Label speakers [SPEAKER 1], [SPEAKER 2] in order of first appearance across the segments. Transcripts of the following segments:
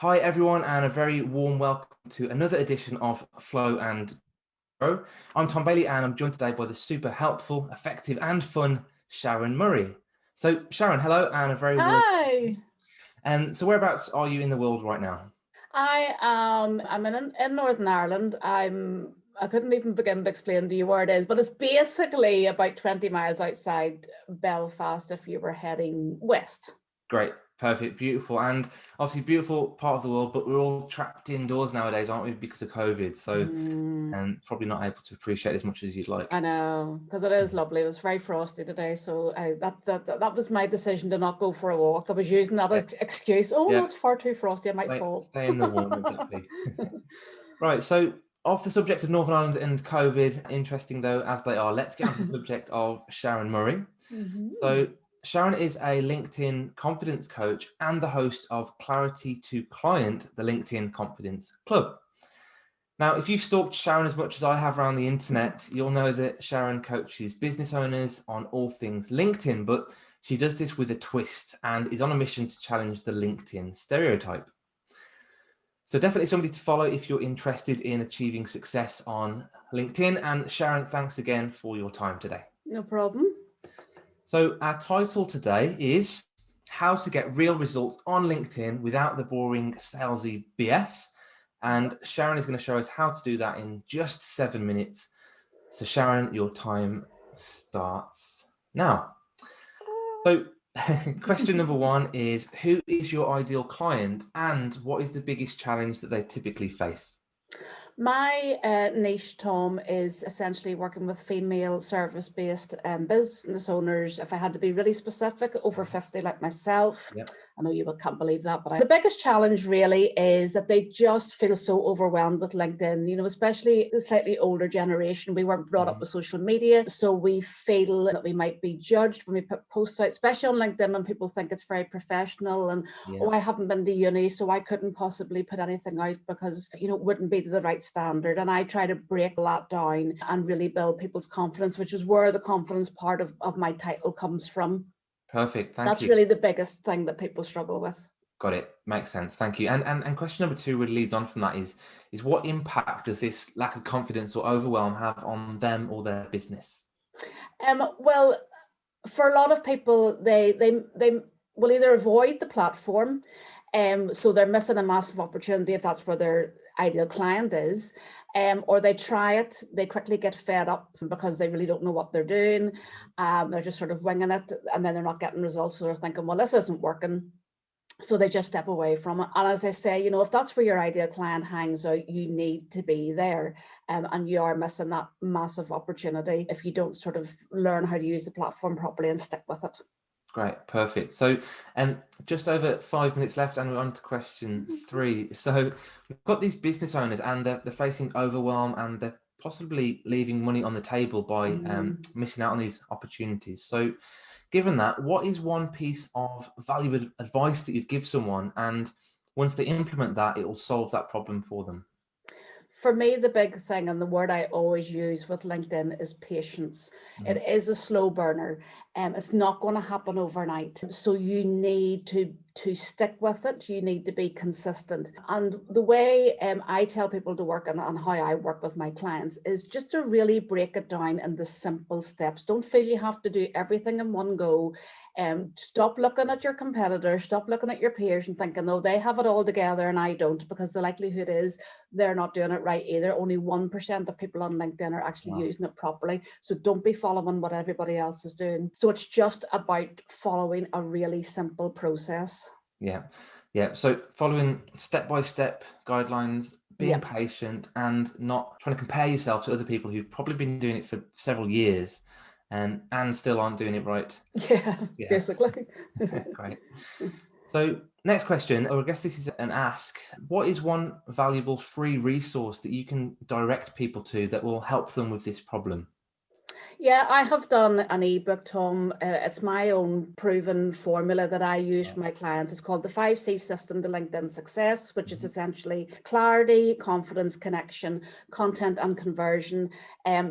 [SPEAKER 1] Hi everyone, and a very warm welcome to another edition of Flow and Grow. I'm Tom Bailey, and I'm joined today by the super helpful, effective, and fun Sharon Murray. So, Sharon, hello, and a very warm.
[SPEAKER 2] Hi.
[SPEAKER 1] So whereabouts are you in the world right now?
[SPEAKER 2] I'm in Northern Ireland. I couldn't even begin to explain to you where it is, but it's basically about 20 miles outside Belfast if you were heading west.
[SPEAKER 1] Great, perfect, beautiful, and obviously beautiful part of the world, but we're all trapped indoors nowadays, aren't we, because of COVID? So, probably not able to appreciate as much as you'd like.
[SPEAKER 2] I know, because it is lovely. It was very frosty today, so that was my decision to not go for a walk. I was using that excuse. Oh, no, it's far too frosty. I might fall.
[SPEAKER 1] Stay in the warm, exactly. Right, so off the subject of Northern Ireland and COVID, interesting though as they are, let's get on to the subject of Sharon Murray. So Sharon is a LinkedIn confidence coach and the host of Clarity to Client, the LinkedIn Confidence Club. Now, if you've stalked Sharon as much as I have around the internet, you'll know that Sharon coaches business owners on all things LinkedIn, but she does this with a twist and is on a mission to challenge the LinkedIn stereotype. So definitely somebody to follow if you're interested in achieving success on LinkedIn. And Sharon, thanks again for your time today.
[SPEAKER 2] No problem.
[SPEAKER 1] So our title today is How to Get Real Results on LinkedIn Without the Boring Salesy BS. And Sharon is going to show us how to do that in just 7 minutes. So Sharon, your time starts now. So question number one is, who is your ideal client and what is the biggest challenge that they typically face?
[SPEAKER 2] My niche, Tom, is essentially working with female service-based business owners. If I had to be really specific, over 50 like myself.
[SPEAKER 1] Yep.
[SPEAKER 2] I know you can't believe that, but the biggest challenge really is that they just feel so overwhelmed with LinkedIn, you know, especially the slightly older generation. We weren't brought up with social media, so we feel that we might be judged when we put posts out, especially on LinkedIn, and people think it's very professional and, oh, I haven't been to uni, so I couldn't possibly put anything out because, you know, it wouldn't be to the right standard. And I try to break that down and really build people's confidence, which is where the confidence part of my title comes from.
[SPEAKER 1] Perfect. Thank you.
[SPEAKER 2] That's really the biggest thing that people struggle with.
[SPEAKER 1] Got it. Makes sense. Thank you. And question number two really leads on from that is what impact does this lack of confidence or overwhelm have on them or their business?
[SPEAKER 2] Well, for a lot of people, they will either avoid the platform, so they're missing a massive opportunity if that's where their ideal client is, or they try it, they quickly get fed up because they really don't know what they're doing. They're just sort of winging it, and then they're not getting results, so they're thinking, well, this isn't working. So they just step away from it. And as I say, you know, if that's where your ideal client hangs out, you need to be there. And you are missing that massive opportunity if you don't sort of learn how to use the platform properly and stick with it.
[SPEAKER 1] Great, perfect. So, just over 5 minutes left, and we're on to question three. So, we've got these business owners, and they're facing overwhelm, and they're possibly leaving money on the table by missing out on these opportunities. So, given that, what is one piece of valuable advice that you'd give someone, and once they implement that, it will solve that problem for them?
[SPEAKER 2] For me, the big thing and the word I always use with LinkedIn is patience. It is a slow burner, and it's not going to happen overnight. So you need to stick with it. You need to be consistent. And the way I tell people to work and how I work with my clients is just to really break it down in the simple steps. Don't feel you have to do everything in one go. Stop looking at your competitors, stop looking at your peers and thinking, oh, they have it all together and I don't, because the likelihood is they're not doing it right either. Only 1% of people on LinkedIn are actually using it properly. So don't be following what everybody else is doing. So it's just about following a really simple process.
[SPEAKER 1] Yeah. So following step-by-step guidelines, being patient, and not trying to compare yourself to other people who've probably been doing it for several years and still aren't doing it right.
[SPEAKER 2] Yeah. Basically.
[SPEAKER 1] Great. So next question, or I guess this is an ask. What is one valuable free resource that you can direct people to that will help them with this problem?
[SPEAKER 2] Yeah, I have done an ebook, Tom. It's my own proven formula that I use for my clients. It's called the 5C System to LinkedIn Success, which is essentially clarity, confidence, connection, content, and conversion.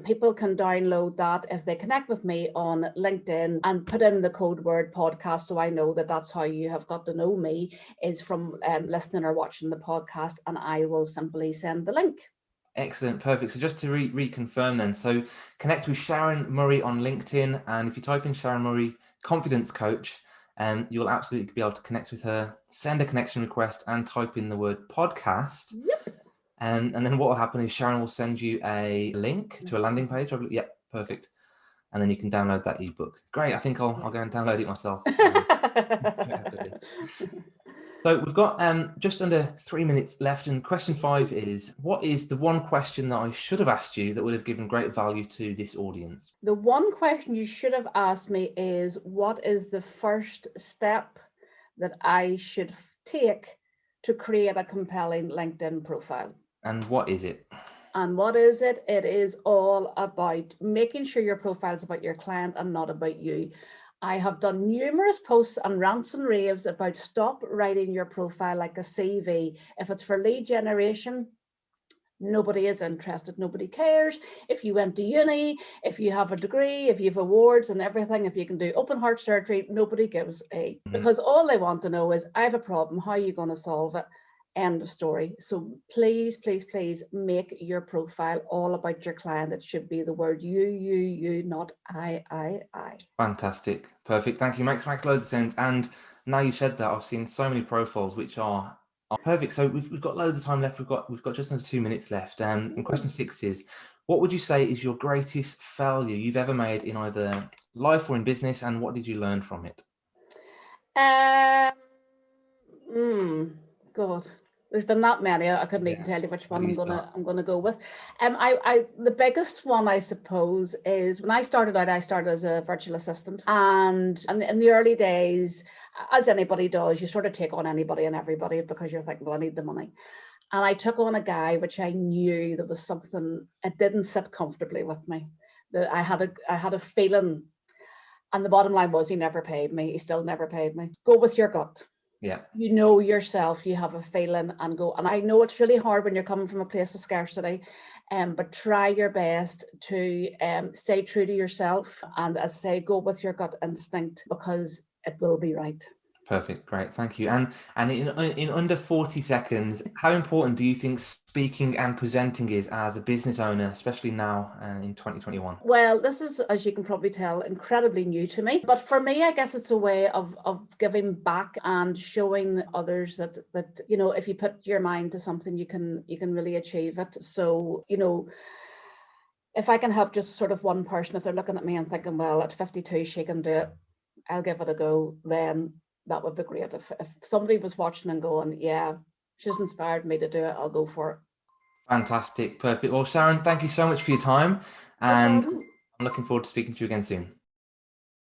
[SPEAKER 2] People can download that if they connect with me on LinkedIn and put in the code word podcast, so I know that that's how you have got to know me, is from listening or watching the podcast, and I will simply send the link.
[SPEAKER 1] Excellent, perfect. So just to reconfirm then, so connect with Sharon Murray on LinkedIn, and if you type in Sharon Murray Confidence Coach, you will absolutely be able to connect with her, send a connection request, and type in the word podcast.
[SPEAKER 2] Yep.
[SPEAKER 1] And then what will happen is Sharon will send you a link to a landing page. Yeah, perfect. And then you can download that ebook. Great. I think I'll go and download it myself. So we've got just under 3 minutes left, and question 5 is, what is the one question that I should have asked you that would have given great value to this audience?
[SPEAKER 2] The one question you should have asked me is, what is the first step that I should take to create a compelling LinkedIn profile?
[SPEAKER 1] And what is it?
[SPEAKER 2] And what is it? It is all about making sure your profile is about your client and not about you. I have done numerous posts and rants and raves about stop writing your profile like a CV. If it's for lead generation, nobody is interested, nobody cares. If you went to uni, if you have a degree, if you have awards and everything, if you can do open heart surgery, nobody gives a, because all they want to know is, I have a problem, how are you going to solve it? End of story. So please, please, please make your profile all about your client. It should be the word you, not I.
[SPEAKER 1] Fantastic. Perfect. Thank you. Makes loads of sense. And now you said that, I've seen so many profiles which are perfect. So we've got loads of time left. We've got just under 2 minutes left. And question 6 is, what would you say is your greatest failure you've ever made in either life or in business, and what did you learn from it?
[SPEAKER 2] God, there's been that many. I couldn't even tell you which one I'm gonna go with. The biggest one, I suppose, is when I started out. I started as a virtual assistant, and in the early days, as anybody does, you sort of take on anybody and everybody because you're thinking, well, I need the money. And I took on a guy which I knew there was something, it didn't sit comfortably with me. I had a feeling, and the bottom line was, he never paid me. He still never paid me. Go with your gut.
[SPEAKER 1] Yeah.
[SPEAKER 2] You know yourself, you have a feeling, and go. And I know it's really hard when you're coming from a place of scarcity, but try your best to stay true to yourself. And as I say, go with your gut instinct, because it will be right.
[SPEAKER 1] Perfect. Great. Thank you. And in under 40 seconds, how important do you think speaking and presenting is as a business owner, especially now in 2021?
[SPEAKER 2] Well, this is, as you can probably tell, incredibly new to me. But for me, I guess it's a way of giving back and showing others that you know, if you put your mind to something, you can really achieve it. So, you know, if I can help just sort of one person, if they're looking at me and thinking, well, at 52 she can do it, I'll give it a go, then that would be great. If somebody was watching and going, yeah, she's inspired me to do it, I'll go for it.
[SPEAKER 1] Fantastic. Perfect. Well, Sharon, thank you so much for your time, and I'm looking forward to speaking to you again soon.